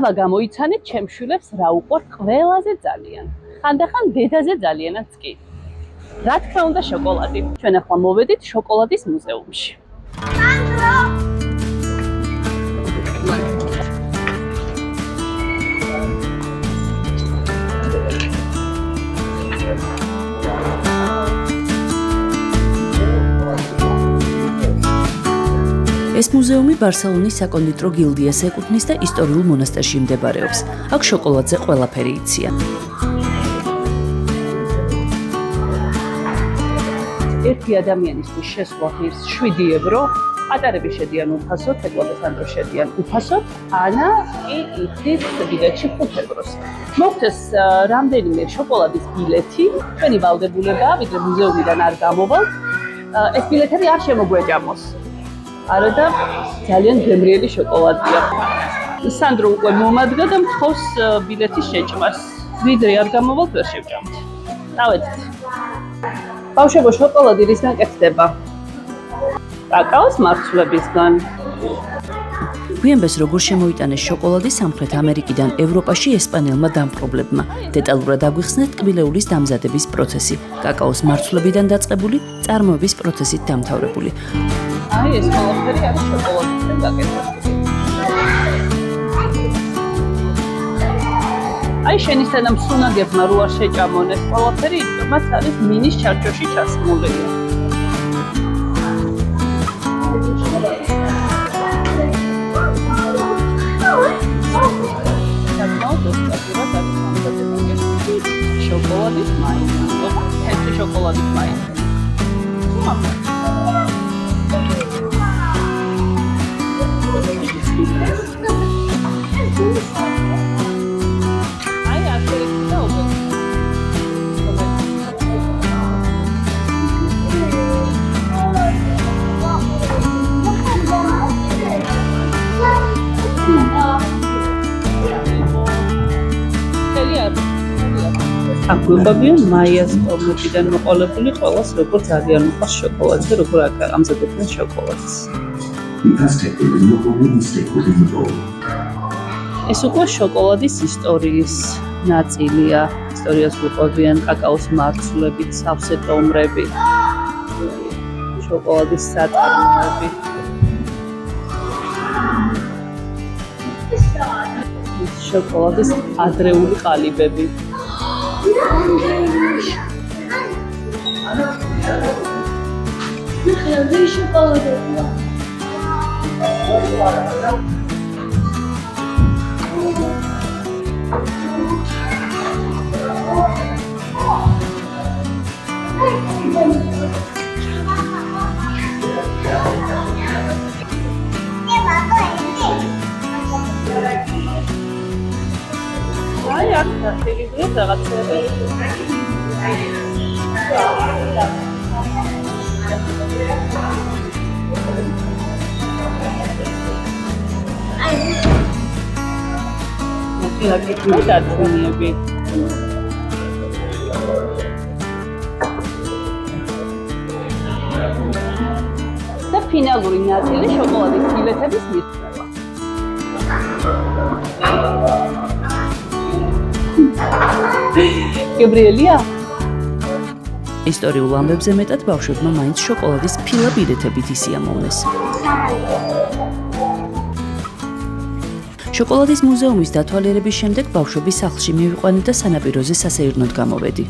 ეხლა გამოიცანეთ ჩემს შვილებს რა უყვართ ყველაზე ძალიან. ხანდახან დედაზე ძალიანაც კი. რა თქმა უნდა შოკოლადი. ჩვენ ახლა მოვედით შოკოლადის მუზეუმში. ეს მუზეუმი ბარსელონის საკონდიტრო გილდიას ეკუთვნის და ისტორიულ მონასტერში მდებარეობს. აქ შოკოლადზე ყველაფერი იციან. ერთი ადამიანისთვის შესვლა ღირს 7 ევრო, პატარები შედიან უფასოდ, ეკლაბესანდრო შედიან უფასოდ, ანა კი იცის ბილეთში 5 ევროს. მოგთეს რამდენიმე შოკოლადის ბილეთი, ჩვენი ვალდებულებაა, ვიდრე მუზეუმიდან არ გამოვალთ, ეს ბილეთები არ შემოგვეჭამოს. არა და ძალიან გემრიელი შოკოლადია. სანდრო უკვე მომადგა და მთხოვს ბილეთის შეჭმას. ვიდრე არ გამოვალთ, ვერ შევჭამთ. დავედით. ბავშვებო, შოკოლადი რისგან კეთდება? კაკაოს მარცვლებისგან. გვიანბეს როგორ შემოიტანეს შოკოლადი სამხრეთ ამერიკიდან ევროპაში ესპანელმა დამპყრობლებმა. დეტალურად აგვიხსნეთ ტკბილეულის დამზადების პროცესი, კაკაოს მარცვლებიდან დაწყებული, წარმოების პროცესით დამთავრებული. აი ეს ყველაფერი არის შოკოლადისგან გაკეთებული. აი შენისთანა მსუნაგებმა რო არ შეჭამონ ეს ყველაფერი, იმას არის მინის ჩარჩოში ჩასმული. შოკოლადის მაინა. თეთრი შოკოლადის მაინა. აი ასე და უკვე. აგვიყვებიან მაიას ტომებიდან მოყოლებული ყველას როგორ ძალიან უყვარს შოკოლადი და როგორ ამზადებენ შოკოლადს. ეს უკვე შოკოლადის ისტორიის ნაწილია. ისტორიას ვიყვებიან კაკაოს მარცვლებით, სავსე ტომრები, შოკოლადის საწარმოები. შოკოლადის ადრეული ყალიბები. აი აქ დაგიგრე რაღაცები. ლაკეტი დაწუნიები. და ფინალური ნაწილი შოკოლადის ბილეთების მიღება. გებრიელია? ისტორიულ ამბებზე მეტად ბავშვებმა მაინც შოკოლადის ფილა ბილეთებით ისიამოვნეს. შოკოლადის მუზეუმის დათვალიერების შემდეგ ბავშვები სახლში მივიყვანეთ და სანაპიროზე სასეირნოდ გამოვედი.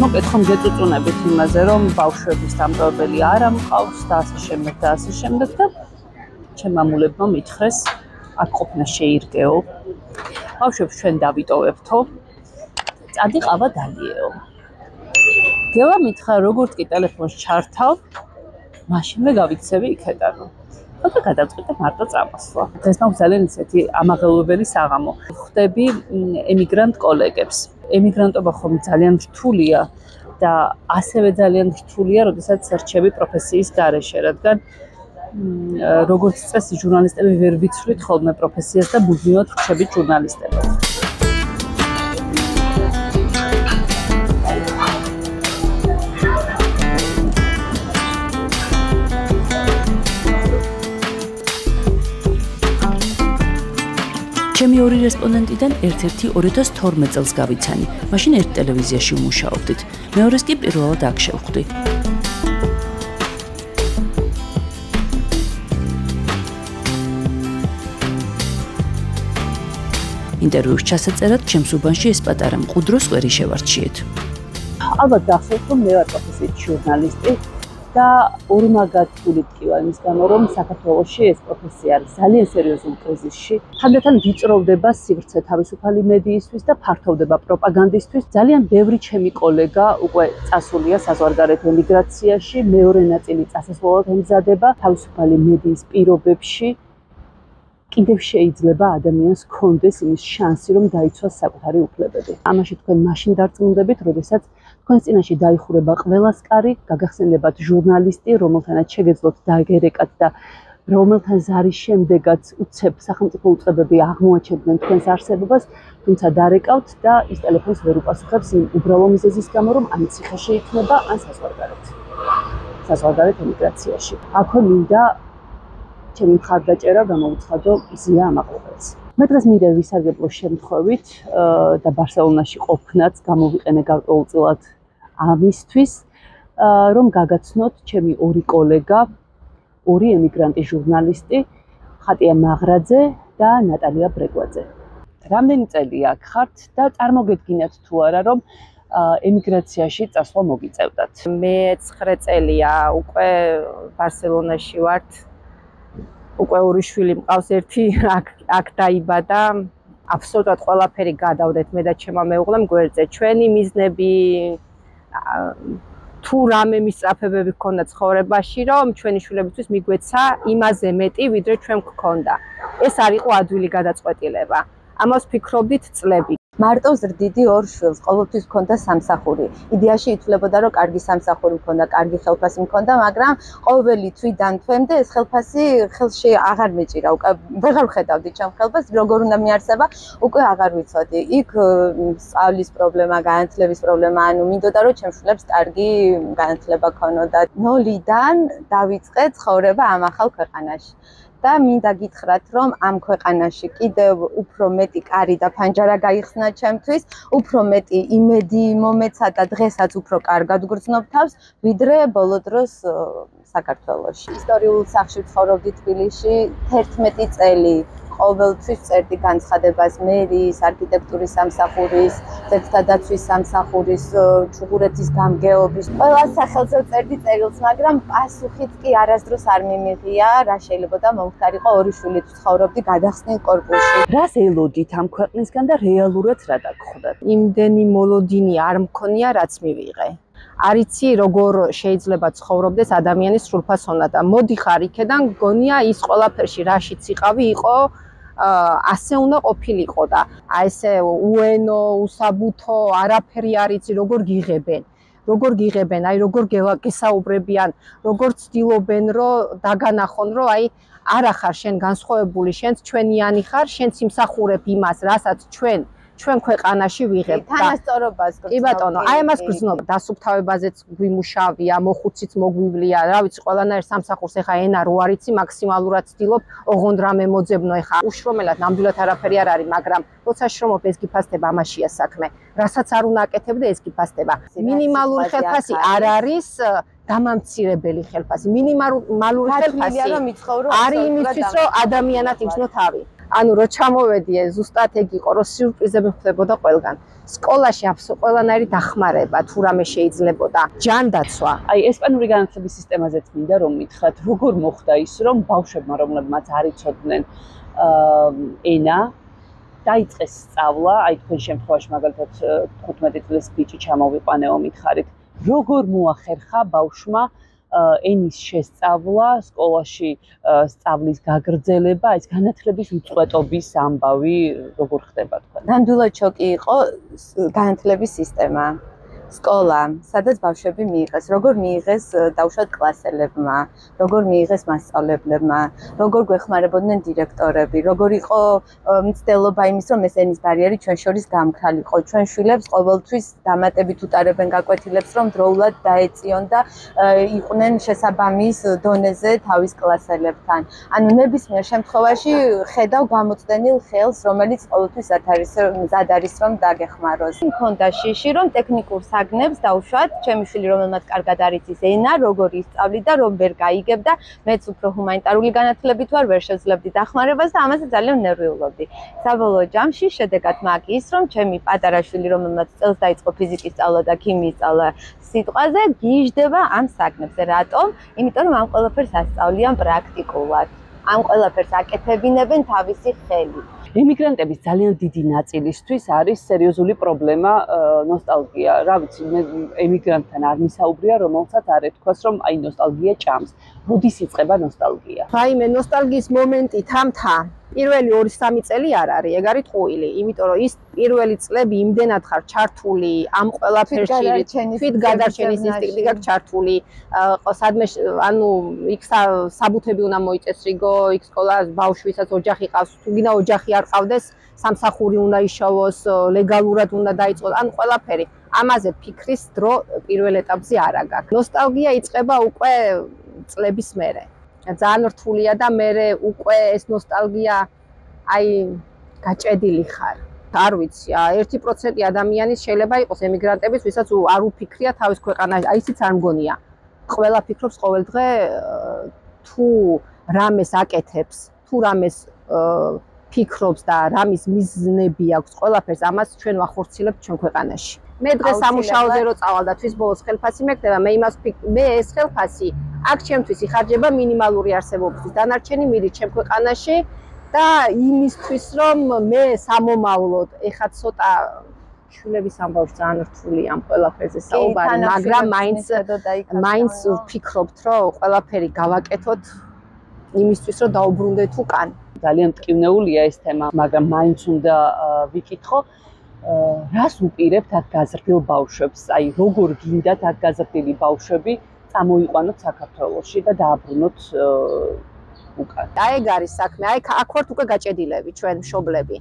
მოკეთ ხომ გეწუწუნებით იმაზე, რომ ბავშვების დამტოვებელი არ ამყავს და ასე შემდეგ და ასე შემდეგ და ჩემ მამულებმა მითხრეს, აქ ყოფნა შეირგეო. ბავშვებს ჩვენ დავიტოვებთო. წადი ყავა დალიეო. გელა მითხრა, როგორც კი ტელეფონს ჩართავ, მაშინვე გავიქცევი იქედანო. ხოდა გადავწყვიტე მარტო წამოსვლა. ეს მაქვს ძალიან ისეთი ამაღელვებელი საღამო. ხვდები ემიგრანტ კოლეგებს. ემიგრანტობა ხომ ძალიან რთულია და ასევე ძალიან რთულია, როდესაც რჩები პროფესიის გარეშე, რადგან როგორც წესი ჟურნალისტები ვერ ვიცვლით ხოლმე პროფესიას და მუდმივად ვრჩებით ჟურნალისტებად. ჩემი ორი რესპონდენტიდან ერთ-ერთი 2012 წელს გავიცანი. მაშინ ერთ ტელევიზიაში ვმუშაობდით. მეორეს კი პირველად აქ შევხვდი. ინტერვიუს ჩასაწერად ჩემს უბანში ეს პატარა მყუდრო სკვერი შევარჩიეთ. ალბათ გახსოვთ, რომ მე ვარ პროფესიით ჟურნალისტი და ორმაგათული ვткиვა იმის გამო, რომ საქართველოში ეს პროფესია არის ძალიან სერიოზულ კრიზისში. თანდათან ვიწროვდება სივრცე თავისუფალი მედიისთვის და ფართოვდება პროპაგანდისთვის. ძალიან ბევრი ჩემი კოლეგა უკვე წასულია საზღვარგარეთ ემიგრაციაში, მეორე ნაწილი წასასვლელად ემზადება თავისუფალი მედიის პირობებში. კიდევ შეიძლება ადამიანს ჰქონდეს იმის შანსი, რომ დაიცვას საკუთარი უფლებები. ამაში თქვენ მაშინ დარწმუნდებით, როდესაც თქვენს წინაშე დაიხურება ყველას კარი, გაგახსენებათ ჟურნალისტი, რომელთანაც შეგეძლოთ დაგერეკათ და რომელთან ზარის შემდეგაც უცებ სახელმწიფო უწყებები აღმოაჩენდნენ თქვენს არსებობას, თუმცა დარეკავთ და ის ტელეფონს ვერ უპასუხებს იმ უბრალო მიზეზის გამო, რომ ან ციხეში იქნება, ან საზღვარგარეთ ემიგრაციაში. აქვე მინდა ჩემი მხარდაჭერა გამოვუცხადო ზია ამაყურებელს. მე დღეს მინდა ვისარგებლო შემთხვევით და ბარსელონაში ყოფნაც გამოვიყენე გარკვეულწილად ამისთვის, რომ გაგაცნოთ ჩემი ორი კოლეგა, ორი ემიგრანტი ჟურნალისტი, ხატია მაღრაძე და ნატალია ბრეგვაძე. რამდენი წელი აქ ხართ და წარმოგედგინათ თუ არა, რომ ემიგრაციაში წასვლა მოგიწევდათ? მე 9 წელია უკვე ბარსელონაში ვარ. უკვე ორი შვილი მყავს, ერთი აქ დაიბადა. აბსოლუტურად ყველაფერი გადავდეთ მე და ჩემმა მეუღლემ გვერდზე. ჩვენი მიზნები თუ რამე მისწრაფებები გქონდა ცხოვრებაში, რომ ჩვენი შვილებისთვის მიგვეცა იმაზე მეტი, ვიდრე ჩვენ გქონდა. ეს არ იყო ადვილი გადაწყვეტილება. ამას ვფიქრობდით წლები. მარტო ზრდიდი ორ შვილს, ყოველთვის მქონდა სამსახური. იდეაში ითვლებოდა, რომ კარგი სამსახური მქონდა, კარგი ხელფასი მქონდა, მაგრამ ყოველი თვიდან თვემდე ეს ხელფასი ხელში აღარ მეჭირა. უკვე ვეღარ ვხედავდი ჩემ ხელფასს, როგორ უნდა მიარსება, უკვე აღარ ვიცოდი. იქ სწავლის პრობლემა, განათლების პრობლემა, ანუ მინდოდა, რომ ჩემ შვილებს კარგი განათლება ქონოდა. ნოლიდან დავიწყე ცხოვრება ამ ახალ ქვეყანაში. და მინდა გითხრათ, რომ ამ ქვეყანაში კიდევ უფრო მეტი კარი და ფანჯარა გაიხსნა ჩემთვის, უფრო მეტი იმედი მომეცა და დღესაც უფრო კარგად ვგრძნობ თავს, ვიდრე ბოლო დროს საქართველოში. ისტორიულ სახლში ვცხოვრობდი თბილისში 11 წელი. ყოველთვის წერდი განცხადებას მერის, არქიტექტურის სამსახურის, ძეგლთა დაცვის სამსახურის, ჩუღურეთის გამგეობის. ყველა სახელზე წერდი წერილს, მაგრამ პასუხიც კი არასდროს არ მიმიღია, რა შეიძლება მომხდარიყო ორი შვილით ვცხოვრობდი გადახსნილ კორპუსში. რას ელოდით ამ ქვეყნისგან და რეალურად რა დაგხვდათ? იმდენი მოლოდინი არ მქონია, რაც მივიღე. არიცი როგორ შეიძლება ცხოვრობდეს ადამიანის სრულფასონა და მოდიხარ იქედან გონია ის ყველაფერში რაშიც იყავი იყო ასე უნდა ყოფილიყო და აი ესე უენო, უსაბუთო, არაფერი არიცი როგორ გიღებენ, აი როგორ გესაუბრებიან, როგორ ცდილობენ რომ დაგანახონ რომ აი არა ხარ შენ განსხვავებული, შენც ჩვენიანი ხარ, შენც იმსახურებ იმას, რასაც ჩვენ ქვეყანაში ვიღებ და თანასწორობას კი ბატონო, აი ამას გრძნობ, დასუფთავებაზეც გვიმუშავია, მოხუციც მოგვივლია, რა ვიცი, ყველანაირ სამსახურს ეხა ენა რო არიცი, მაქსიმალურად ვცდილობ, ოღონდ რამე მოძებნო ეხა. უშრომელად ნამდვილად არაფერი არ არის, მაგრამ როცა შრომობ ეს გიფასდება, ამაშია საქმე. რასაც არ უნდა აკეთებდე, ეს გიფასდება. მინიმალური ხელფასი არ არის დამამცირებელი ხელფასი. მინიმალური ხელფასი არის იმისთვის, რომ ადამიანად იგრძნო თავი. ანუ რო ჩამოვედიე, ზუსტად ეგ იყო, რომ სიურპრიზები ხდებოდა ყველგან. სკოლაში ყველანაირი დახმარება, თუ რამე შეიძლებოდა, ჯანდაცვა. აი ესპანური განათლების სისტემაზეც მინდა რომ მითხრათ, როგორ მოხდა ის, რომ ბავშვებმა, რომლებმაც არ იცოდნენ ენა, დაიწყეს სწავლა, აი თქვენ შემთხვევაში მაგალითად 15 წლის ბიჭი ჩამოვიყვანეო მითხარით, როგორ მოახერხა ბავშვმა ენის შესწავლა, სკოლაში სწავლის გაგრძელება, ეს განათლების უწყვეტობის ამბავი როგორ ხდება თქვენ? ნამდვილად შოკი იყო განათლების სისტემა. სკოლა, სადაც ბავშვები მიიღეს, როგორ მიიღეს დაუშვათ კლასელებმა, როგორ მიიღეს მასწავლებლებმა, როგორ გვეხმარებოდნენ დირექტორები, როგორ იყო მცდელობა იმის, რომ ეს ენის ბარიერი ჩვენ შორის გამქრალიყო. ჩვენ შვილებს ყოველთვის დამატებით უტარებენ გაკვეთილებს, რომ დროულად დაეწიონ და იყვნენ შესაბამის დონეზე თავის კლასელებთან. ანუ ნებისმიერ შემთხვევაში ხედავ გამოწვენილ ხელს, რომელიც ყოველთვის მზად არის რომ დაგეხმაროს. მქონდა შიში, რომ ტექნიკურ საგნებს დაუშვათ, ჩემი შვილი რომელმაც კარგად არის ის ენა, როგორ ისწავლიდა, რომ ვერ გაიგებდა, მეც უფრო ჰუმანიტარული განათლებით ვარ, ვერ შევძლებდი დახმარებას და ამაზე ძალიან ნერვიულობდი. საბოლოო ჯამში შედეგად მაგ ის, რომ ჩემი პატარა შვილი, რომელმაც წელს დაიწყო ფიზიკის სწავლა და ქიმიის სწავლა სიტყვაზე, გიჟდება ამ საგნებზე. რატომ? იმიტომ რომ ამ ყველაფერს ასწავლიან პრაქტიკულად. ამ ყველაფერს აკეთებინებენ თავისი ხელით. ემიგრანტების ძალიან დიდი ნაწილისთვის არის სერიოზული პრობლემა ნოსტალგია. რა ვიცი, მე ემიგრანტთან არ მისაუბრია, რომელსაც არ ეთქვას, რომ აი ნოსტალგია ჭამს. როდის იწყება ნოსტალგია? რაიმე ნოსტალგიის მომენტი თამთა პირველი 2-3 წელი არ არის, ეგ არის ტყუილი, იმიტომ რომ ის პირველი წლები იმდენად ხარ ჩართული ამ ყველაფერში, თვით გადარჩენის ინსტინქტი გაქვს ჩართული, სადმე ანუ იქ საბუთები უნდა მოიწესრიგო, იქ სკოლა ბავშვისაც ოჯახი ყავს, თუ გინდა ოჯახი არ ყავდეს, სამსახური უნდა იშოვოს, ლეგალურად უნდა დაიწყოს, ანუ ყველაფერი. ამაზე ფიქრის დრო პირველ ეტაპზე არ აქვს. ნოსტალგია იწყება უკვე წლების მერე. ძალიან რთულია და მე უკვე ეს ნოსტალგია აი გაჭედილი ხარ. არ ვიცი, 1% ადამიანის შეიძლება იყოს ემიგრანტების, ვისაც არ უფიქრია თავის ქვეყანაში, აი ისიც არ მგონია. ყველა ფიქრობს ყოველ დღე თუ რამეს აკეთებს, თუ რამეს ფიქრობს და რამის მიზნები აქვს, ყველაფერს ამას ჩვენ ვახორციელებთ ჩვენ ქვეყანაში. მე დღეს სამუშაოზე რო წავალ და თვის ბოლოს ხელფასი მეკდება, მე ეს ხელფასი აქ ჩემთვის იხარჯება მინიმალური არსებობისთვის. დანარჩენი მიდის ჩემ ქვეყანაში და იმისთვის რომ მე სამომავლოდ ეხა ცოტა შვილების ამბავს ძალიან რთული ამ ყველაფერზე საუბარი, მაგრამ მაინც ვფიქრობთ, რომ ყველაფერი გავაკეთოთ იმისთვის, რომ დაუბრუნდეთ უკან. ძალიან მტკივნეულია ეს თემა, მაგრამ მაინც უნდა ვიკითხო, რას უპირებთ აქ გაზრდილ ბავშვებს? აი, როგორ გინდათ აქ გაზრდილი ბავშვები წამოიყვანოთ საქართველოში და დააბრუნოთ უკან? აი ეგ არის საქმე, აი აქ ვართ უკვე გაჭედილები ჩვენ მშობლები.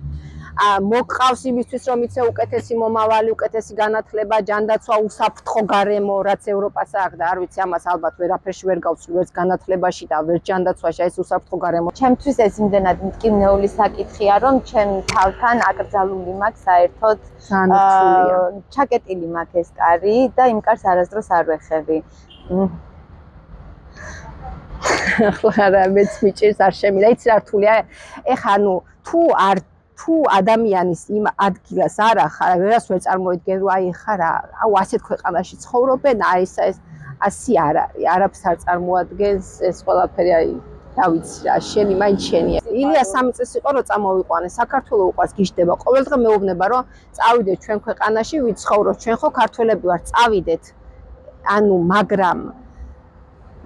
მოგყავს იმისთვის, რომ იცე უკეთესი მომავალი, უკეთესი განათლება, ჯანდაცვა, უსაფრთხო გარემო, რაც ევროპას აქვს და არ ვიცი, ამას ალბათ ვერაფერში ვერ გავცვლი, ვერც განათლებაში და ვერც ჯანდაცვაში, ეს უსაფრთხო გარემო. ჩემთვის ეს იმდენად მტკივნეული საკითხია, რომ ჩემ თავთან აკრძალული მაქვს საერთოდ ჩაკეტილი მაქვს ეს კარი და იმ კარს არასდროს არ ვეხები. ახლა რა მეც მიჭირს არ შემილა, იცი რა რთულია. ეხა ანუ თუ ადამიანის იმ ადგილას არ ახარ, ვერას ვერ წარმოიდგენ, რომ აი ხა რა, აუ ასეთ ქვეყანაში ცხოვრობენ, აი ეს ასი არ არის, არაფერს არ წარმოადგენს ეს ყველაფერი, აი რა ვიცი რა, შენი მაინც შენია. ილია 3 წელი იყო რომ წამოვიყვანე, საქართველოს უყვარს გიждდება. ყოველდღე მეუბნება რომ წავიდეთ ჩვენ ქვეყანაში, ვიცხოვროთ, ჩვენ ხო ქართველები ვართ, წავიდეთ. ანუ მაგრამ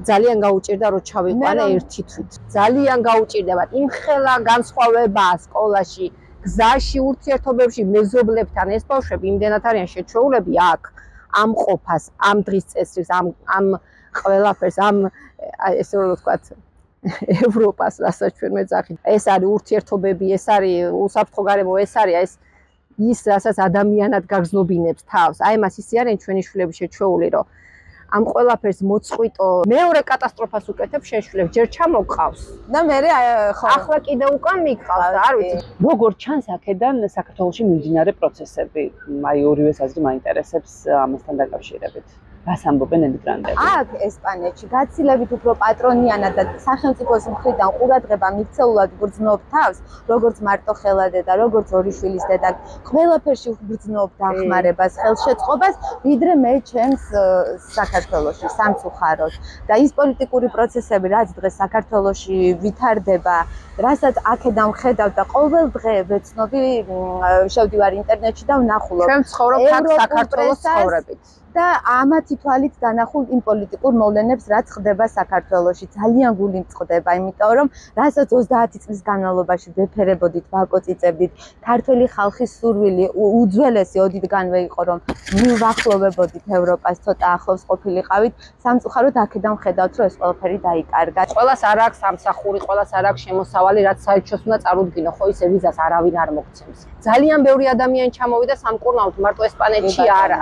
ძალიან გაუჭირდა რომ ჩავიყვანე ერთი თვით. ძალიან გაუჭირდებათ იმხელა განსხვავება სკოლაში, გზაში, ურთიერთობებში მეზობლებთან. ეს ბავშვები იმდენად არიან შეჩვეულები აქ ამ ყოფას, ამ დღის წესრიგს, ამ ყველაფერს, ამ ესე რომ ვთქვათ ევროპას, რასაც ჩვენ მეძახით. ეს არის ურთიერთობები, ეს არის უსაფრთხო გარემო, ეს არის ის რასაც ადამიანად გაგზნობინებს თავს. აი მას ისე არიან ჩვენი შვილები შეჩვეული რომ ამ ყველაფერს მოწყვიტო, მეორე კატასტროფას უკეთებ შეშვლებ, ჯერ ჩამოყავს და მე ახლა კიდე უკან მიყავს, არ ვიცი. როგორ ჩანს აქედან საქართველოში მიმდინარე პროცესები? აი ორივეს აზრი მაინტერესებს ამასთან დაკავშირებით. რას ამბობენ ემიგრანტები? აქ ესპანეთში გაცილებით უფრო პატრონიანად და სახელმწიფოს მხრიდან ყურადღება მიქცეულად გრძნობ თავს, როგორც მარტო ხელადე და როგორც ორი შვილის დედა. ყველაფერში გრძნობ დახმარებას, ხელშეწყობას, ვიდრე მე ჩემს საქართველოში სამწუხაროდ. და ის პოლიტიკური პროცესები, რაც დღეს საქართველოში ვითარდება, რასაც აქედან ვხედავ და ყოველ დღე ვეცნობი, შევდივარ ინტერნეტში და ვნახულობ. ჩვენ ცხოვრობთ აქ საქართველოს ცხოვრებით. და ამათი თვალით დანახულ იმ პოლიტიკურ მოვლენებს, რაც ხდება საქართველოში, ძალიან გული მწყდება, იმიტომ რომ რასაც 30 წლის განმავლობაში ვეფერებოდით, ვაკოწიწებდით, ქართველი ხალხის სურვილი უძველესი ოდითგანვე იყო, რომ მივახლოვებოდით ევროპას, ცოტა ახლოს ყოფილიყავით, სამწუხაროდ აქედან ხედავთ, რომ ეს ყველაფერი დაიკარგა. ყველას არ აქვს სამსახური, ყველას არ აქვს შემოსავალი, რაც საერთოდ უნდა წარუდგინო, ხო ისე ვიზას არავინ არ მოგცემს. ძალიან ბევრი ადამიანი ჩამოვიდა სამკურნალოდ, მარტო ესპანეთში არა.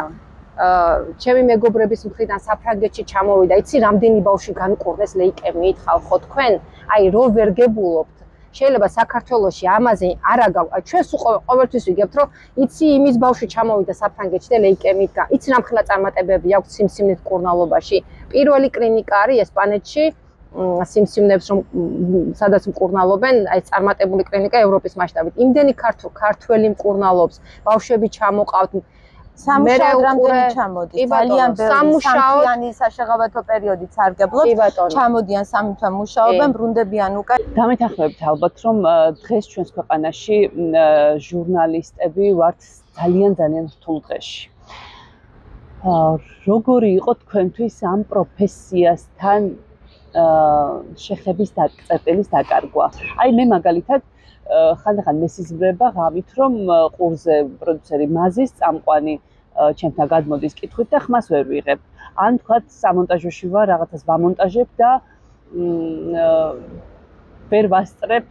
ჩემი მეგობრების მხრიდან საფრანგეთში ჩამოვიდა. იცი, რამდენი ბავშვი განკურნეს ლეიკემიით ხალხო თქვენ? აი, რო ვერ გებულობთ. შეიძლება საქართველოში ამაზე არა ჩვენს ყოველთვის ვიგებთ, რომ იცი, იმის ბავშვი ჩამოვიდა საფრანგეთში და ლეიკემიით. იცი, რამხელა წარმატებები აქვს სიმსივნით მკურნალობაში. პირველი კლინიკა არის ესპანეთში. სიმსივნებს რომ სადაც მკურნალობენ, აი წარმატებული კლინიკა ევროპის მასშტაბით. იმდენი ქართველი მკურნალობს, ბავშვები ჩამოყავთ. სამუშაოდ რამდენი ჩამოდის? ძალიან ბევრი. სამთვიანი საშეღავათო პერიოდით სარგებლობთ. ჩამოდიან 3 თვე მუშაობენ, ბრუნდებიან უკან. დამეთანხმებით ალბათ, რომ დღეს ჩვენს ქვეყანაში ჟურნალისტები ვართ ძალიან რთულ დღეში. როგორი იყო თქვენთვის ამ პროფესიასთან შეხების წერტილის დაკარგვა? აი მე მაგალითად ხანდახან მესიზმრება ღამით, რომ ყურზე პროდიუსერი მაზის წამყვანი ჩემთან გადმოდის კითხვით და ხმას ვერ ვიღებ. ან თქვათ სამონტაჟოში ვარ, რაღაცას ვამონტაჟებ და ვერ ვასწრებ,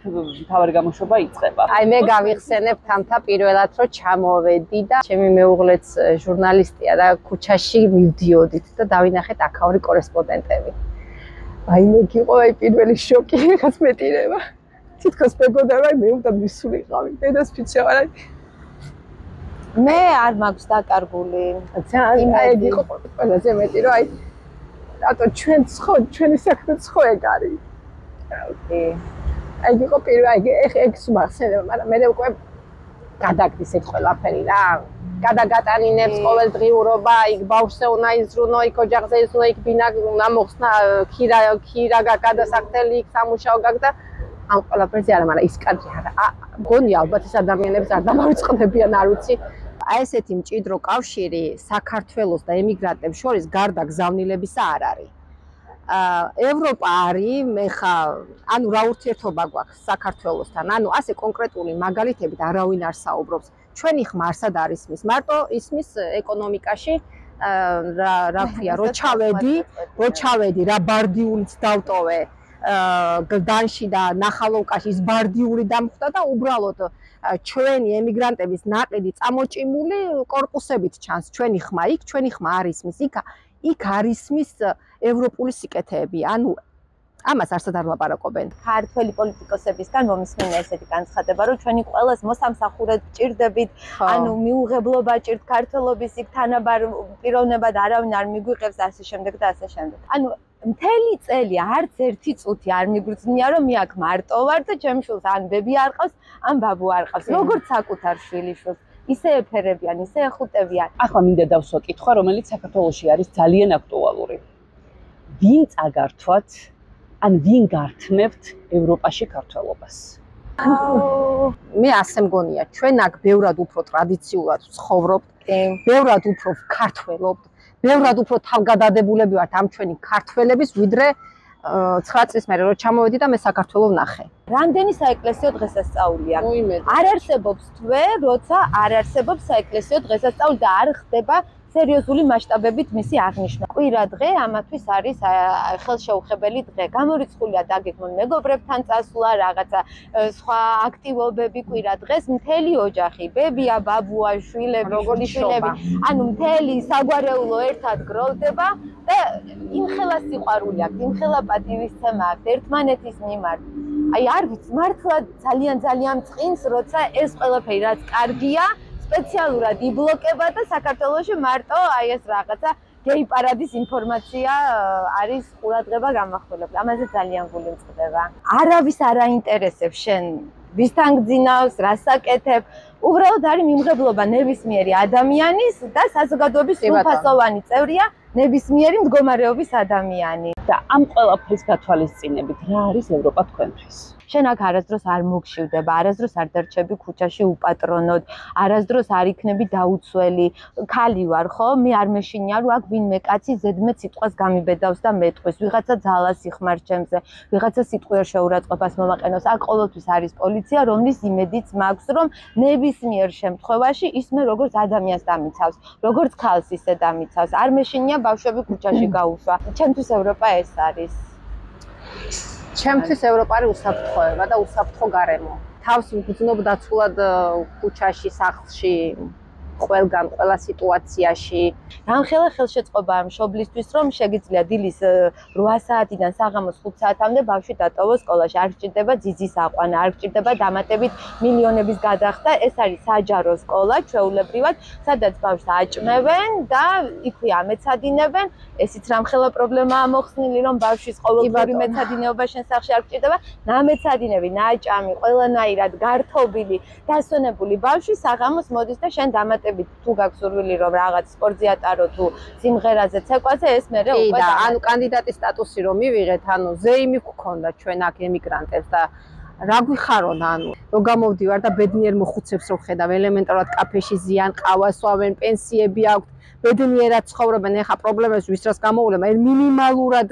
მთავარი გამოშვება იწყება. აი მე გავიხსენებ თამთა პირველად, რომ ჩამოვედი და ჩემი მეუღლეც ჟურნალისტია და ქუჩაში მივდიოდით და დავინახეთ აქაური კორესპონდენტები. აი მე გიყო აი პირველი შოკი, ხაც მეტირება. თითქოს მეგონა მე უნდა მისულიყავი. დედას ფიჩევარ. მე არ მაქვს დაკარგული. აი გიყო ყველაზე მეტი, რომ აი რატო ჩვენი საქმე ხო ეგ არის. აი გიყო პირველი ეგ სმახსენებ, მაგრამ მე უკვე გადაგდის ეს ყველაფერი რა. გადაგატანინებს ყოველდღიურობა, იქ ბავშვზე უნდა იზრუნო, იქ ოჯახზე იზრუნო, იქ ბინა უნდა მოხსნა, ქირა გადასახდელი, იქ სამუშაო გაგდა. ამ ყველაფერზე არა, მაგრამ ის კადრი არა. მგონია ალბათ ეს ადამიანებს არ დამავიწყდებიან, არ ვიცი. აი ესეთი მჭიდრო კავშირი საქართველოს და ემიგრანტებს შორის გარდა გზავნილებისა არ არის. ევროპა არის, მე ხა, ანუ რა ურთიერთობა გვაქვს საქართველოსთან, ანუ ასე კონკრეტული მაგალითებით არავინ არ საუბრობს. ჩვენი ხმა არსად არ ისმის, მარტო ისმის ეკონომიკაში რა ქვია, რო ჩავედი, რა ბარდიულიც დავტოვე. გლდანში და ნახალოვკაში ის ბარდიული დამხვდა და უბრალოდ ჩვენი ემიგრანტების ნაყიდი წამოჭიმული კორპუსებით ჩანს ჩვენი ხმა იქ, ჩვენი ხმა არ ისმის იქ არ ისმის ევროპული სიკეთეები, ანუ ამას არსად არ ლაპარაკობენ. ქართველი პოლიტიკოსებისგან მომისმენა ესეთი განცხადება, რომ ჩვენი ყველას მოსამსახურედ ჭირდებით, ანუ მიუღებლობა ჭირთ ქართველობის იქ თანაბარ პიროვნებად არავინ არ მიგვიყევს ასე შემდეგ და ასე შემდეგ. ანუ მთელი წელი არც ერთი წუთი არ მიგვრძნია, რომ მე აქ მარტო ვარ და ჩემს შვილს ან ბები არ ყავს, ან ბაბუ არ ყავს. როგორც საკუთარ შვილიშვილს, ისე ეფერებიან, ისე ეხუტებიან. ახლა მინდა დავსვა კითხვა, რომელიც საქართველოში არის ძალიან აქტუალური. ვინ წაგართვათ, ან ვინ გართმევთ ევროპაში ქართველობას? მე ასე მგონია, ჩვენ აქ ბევრად უფრო ტრადიციულად ცხოვრობთ, ბევრად უფრო ქართველობთ. ბევრად უფრო თავგადადებულები ვართ ამ ჩვენი ქართველების, ვიდრე 9 წლის მერე რომ ჩამოვედი და მე საქართველოს ვნახე. რამდენი საეკლესიო დღესასწაულია? არ არსებობს თვე, როცა არ არსებობს საეკლესიო დღესასწაული და არ ხდება სერიოზული მასშტაბებით მისი აღნიშვნა. კვირა დღე ამათვის არის ხელშეუხებელი დღე. გამორიცხულია დაგეგმონ მეგობრებთან წასვლა, რაღაცა სხვა აქტივობები კვირა დღეს მთელი ოჯახი, ბებია, ბაბუა, შვილები, შვილები, ანუ მთელი საგვარეულო ერთად გროვდება და იმხელა სიყვარული აქვს, იმხელა პატივისცემა აქვს ერთმანეთის მიმართ. აი არ ვიცი, მართლა ძალიან წყინს, როცა ეს ყველაფერი რაც კარგია სპეციალურად იბლოკება და საქართველოში მარტო აი ეს რაღაცა გეი პარადის ინფორმაცია არის ყურადღება გამახვილებული. ამაზე ძალიან გული მწყდება. არავის არ აინტერესებს შენ ვისთან გძინავს, რას აკეთებ. უბრალოდ არის მიმღებლობა ნებისმიერი ადამიანის და საზოგადოების სრულფასოვანი წევრია ნებისმიერი მდგომარეობის ადამიანი. და ამ ყველაფრის გათვალისწინებით რა არის ევროპა თქვენთვის? შენ აქ არასდროს არ მოგშივდება, არასდროს არ დარჩები ქუჩაში უპატრონოდ, არასდროს არ იქნები დაუცველი. ქალი ვარ, ხო? მე არ მეშინია, რომ აქ ვინმე კაცი ზედმეტ სიტყვას გამიბედავს და მეტყვის. ვიღაცა ძალას იხმარს ჩემზე, ვიღაცა სიტყვიერ შეურაცხყოფას მომაყენოს. აქ ყოველთვის არის პოლიცია, რომლის იმედიც მაქვს, რომ ნებისმიერ შემთხვევაში ის მე როგორც ადამიანს დამიცავს, როგორც ქალს ისე დამიცავს. არ მეშინია ბავშვები ქუჩაში გაუშვა. ჩემთვის ევროპა ეს არის. ჩემთვის ევროპა არის უსაფრთხოება და უსაფრთხო გარემო. თავს ვგრძნობ დაცულად ქუჩაში, სახლში, ყველგან, ყველა სიტუაციაში. რამხელა ხელშეწყობაა მშობლისთვის, რომ შეგიძლია დილის 8 საათიდან საღამოს 5 საათამდე ბავშვი დატოვოს სკოლაში. არ გჭირდება ძიძის აყვანა, არ გჭირდება დამატებით მილიონების გადახდა. ეს არის საჯარო სკოლა, ჩვეულებრივად, სადაც ბავშვს აჭმევენ და იქვე ამეცადინებენ. ესიც რამხელა პრობლემაა მოხსნილი, რომ ბავშვის ყოველდღიური მეცადინეობა შენ სახლში არ გჭირდება. ნამეცადინები, ნაჭამი, ყველანაირად გართობილი, დასვენებული ბავშვი საღამოს მოდის და შენ დამატებით თუ გაქვს სურვილი რომ რაღაც სპორტზე ატარო თუ სიმღერაზე ცეკვაზე ეს მერე უკვე ანუ კანდიდატის სტატუსი რომ მივიღეთ, ანუ ზეიმი გქონდა ჩვენ აქ ემიგრანტებს და რა გვიხარონ, ანუ რომ გამოვდივარ და ბედნიერ მოხუცებს რომ ხედავ, ელემენტარულად კაფეში ზიან, ყავას ვავენ, პენსიები აქვთ, ბედნიერად ცხოვრობენ. ეხა პრობლემებს ვისრას გამოუვლება, მინიმალურად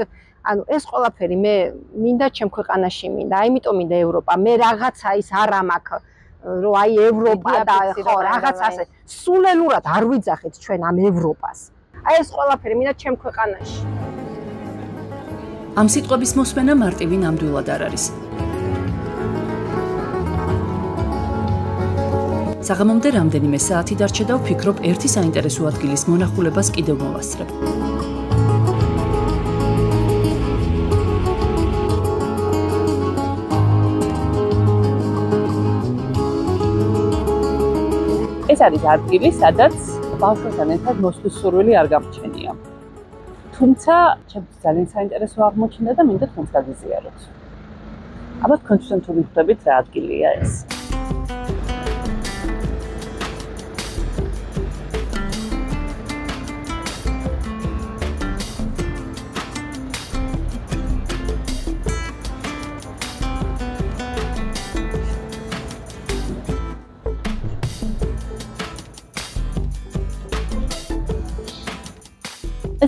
ანუ ეს ყველაფერი მე მინდა ჩემ ქვეყანაში მინდა, აიმიტომ მინდა ევროპა. მე რაღაცა ის არ მაქვს რომ აი ევროპა და ხო რაღაც ასე სულელურად არ ვიძახეთ ჩვენ ამ ევროპას. აი ეს ყველაფერი მინდა ჩემ ქვეყანაში. ამ სიტყვების მოსმენა მარტივი ნამდვილად არ არის. საღამომდე რამდენიმე საათი დარჩა და ვფიქრობ ერთი საინტერესო ადგილის მონახულებას კიდევ მოვასწრებ. ეს არის ადგილი, სადაც ბავშვებთან ერთად მოსვლის სურვილი არ გამჩენია. თუმცა, ჩემთვის ძალიან საინტერესო აღმოჩნდა და მინდა თქვენს გაგიზიაროთ. აბა თქვენ თვითონ თუ მიხვდებით რა ადგილია ეს?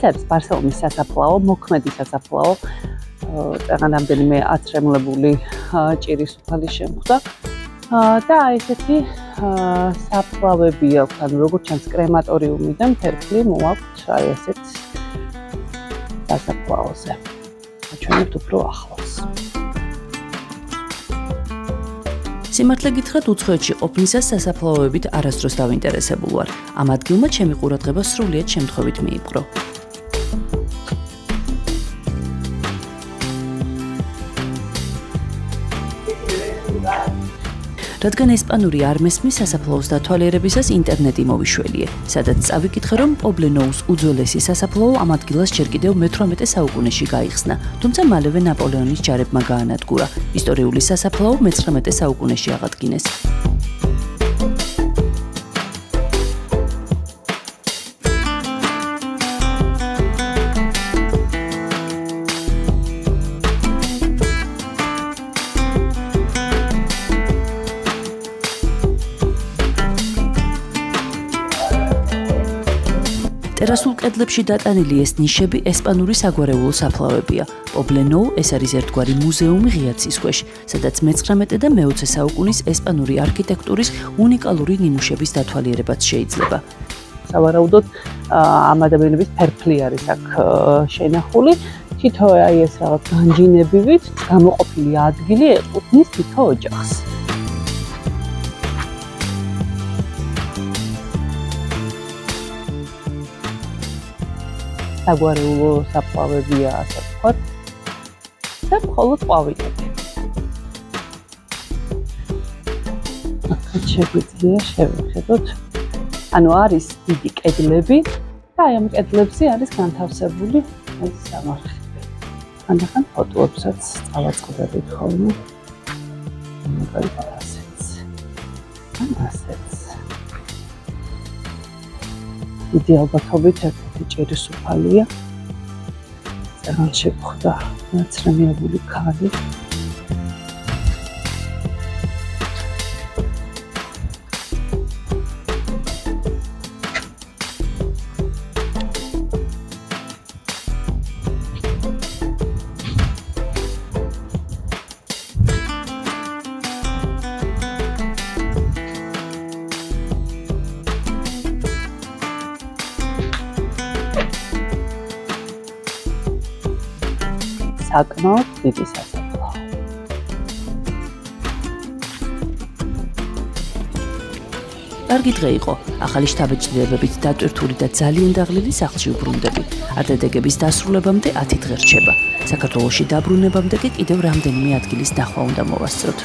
ეს არის ბარსელონის სასაფლაო, მოქმედი სასაფლაო. რამდენიმე აცრემლებული ჭირის უფალი შემხვდა. და ესეთი საფლავები აქვს, ანუ როგორც ჩანს კრემატორიუმიდან ფერფლი მოაქვთ აი ესეთ სასაფლაოზე. ჩვენით უფრო ახლოს. სიმართლე გითხრათ, უცხოეთში ყოფნისას სასაფლაოებით არასდროს დავინტერესებულ ვარ. ამ ადგილმა ჩემი ყურადღება სრულიად შემთხვევით მიიპყრო. რადგან ესპანური არ მესმის, სასაფლაოს დათვალიერებისას ინტერნეტი მოვიშველიე, სადაც წავიკითხე, რომ პობლენოუს უძველესი სასაფლაო ამ ადგილას ჯერ კიდევ მე-18 საუკუნეში გაიხსნა, თუმცა მალევე ნაპოლეონის ჯარებმა გაანადგურა. ისტორიული სასაფლაო მე-19 საუკუნეში აღადგინეს. ტერასულ კედლებში დატანილი ეს ნიშები ესპანური საგვარეულო საფლავებია. პობლენოუ ეს არის ერთგვარი მუზეუმი ღია ცის ქვეშ, სადაც მე-19 და მე-20 საუკუნის ესპანური არქიტექტურის უნიკალური ნიმუშების დათვალიერებაც შეიძლება. სავარაუდოდ ამ ადამიანების ფერფლი არის აქ შენახული. თითო აი ეს რაღაც განჯინებივით გამოყოფილი ადგილი ეკუთვნის თითო ოჯახს. საგვარეულო საფლავებია, ასე ვთქვათ, და მხოლოდ ყვავილები. აქ შეგვიძლია შევხედოთ. ანუ არის დიდი კედლები და აი ამ კედლებზე არის განთავსებული ეს სამარხი. ანდახან ფოტოებსაც წავაწყდებით ხოლმე. მაგალითად ასეც. ან ასეც. დიდი ალბათობით ერთი ჭირის უფალია. წეგან შეხვდა ნაცრემიებული ქალი. საკმაოდ დიდი სასაფლაო. კარგი დღე იყო. ახალი შთაბეჭდილებებით დატვირთული და ძალიან დაღლილი სახლში უბრუნდები. არდადეგების დასრულებამდე 10 დღე რჩება. საქართველოში დაბრუნებამდე კი კიდევ რამდენიმე ადგილის ნახვა უნდა მოვასწროთ.